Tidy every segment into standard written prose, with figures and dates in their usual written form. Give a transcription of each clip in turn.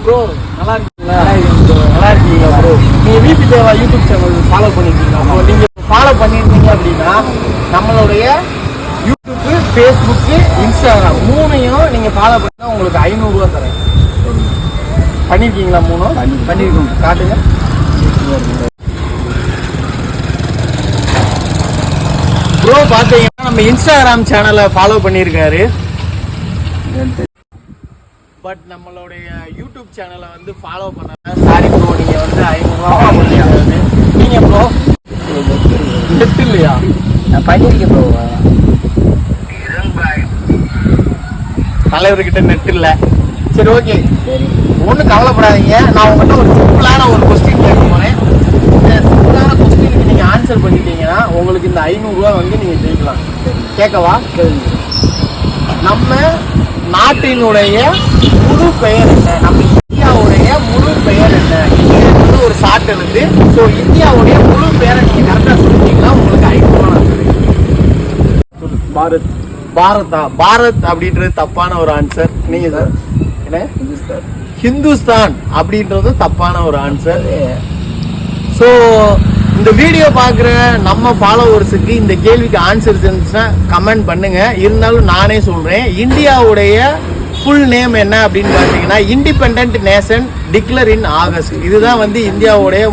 Bro நல்லா இருக்கீங்களா? நல்லா இருக்கீங்களா ப்ரோ? நீங்கள் விபி தேவா யூடியூப் சேனல் ஃபாலோ பண்ணியிருக்கீங்களா? அப்போ நீங்கள் ஃபாலோ பண்ணியிருந்தீங்க அப்படின்னா நம்மளுடைய யூடியூப்பு, ஃபேஸ்புக்கு, இன்ஸ்டாகிராம் 3ஐயும் நீங்கள் ஃபாலோ பண்ணால் உங்களுக்கு 500 ரூபா தரேன். பண்ணியிருக்கீங்களா? 3 பண்ணியிருக்கோம். காட்டுங்க. ப்ரோ பார்த்தீங்கன்னா நம்ம இன்ஸ்டாகிராம் சேனலை ஃபாலோ பண்ணியிருக்காரு. பட் நம்மளுடைய யூடியூப் சேனலை வந்து ஃபாலோ பண்ணல. சாரி ப்ரோ, நீங்கள் வந்து 500 ரூபா பண்ணியிருக்காரு. நீங்கள் ப்ரோ நெட் இல்லையா? நான் பண்ணியிருக்கேன் ப்ரோ. தலைவர்கிட்ட நெட் இல்லை. சரி, ஓகே, சரி, ஒன்றும் கவலைப்படாதீங்க. நான் உங்கள்கிட்ட ஒரு சிம்பிளான ஒரு கொஸ்டின் கேட்க போகிறேன். இந்த சிம்பிளான கொஸ்டினுக்கு நீங்கள் ஆன்சர் பண்ணிட்டீங்கன்னா உங்களுக்கு இந்த 500 ரூபா வந்து நீங்கள் ஜெயிக்கலாம். கேட்கவா? நம்ம நாட்டினுடைய முழு பெயர் என்ன? நம்ம இந்தியாவுடைய முழு பெயர் என்ன? இந்தியா ஒரு ஷார்ட் எழுது. ஸோ இந்தியாவுடைய முழு பெயரை நீங்கள் கரெக்டாக சொல்லிட்டீங்கன்னா உங்களுக்கு 500 ரூபா நான் தருவேன். பாரத். பாரதா? பாரத் அப்படின்றது தப்பான ஒரு ஆன்சர். நீங்க சார் என்ன? ஹிந்துஸ்தான் அப்படின்றது தப்பான ஒரு ஆன்சர். ஸோ இந்த வீடியோ பார்க்குற நம்ம ஃபாலோவர்ஸுக்கு இந்த கேள்விக்கு ஆன்சர் இருந்துச்சுன்னா கமெண்ட் பண்ணுங்க. இருந்தாலும் நானே சொல்றேன், இந்தியாவுடைய ஃபுல் நேம் என்ன அப்படின்னு பார்த்தீங்கன்னா இண்டிபெண்டன்ட் நேஷன் டிக்ளர் இன் ஆகஸ்ட். இதுதான் வந்து இந்தியாவுடைய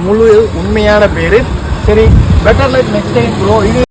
முழு உண்மையான பேரு. சரி, better life next time bro. இது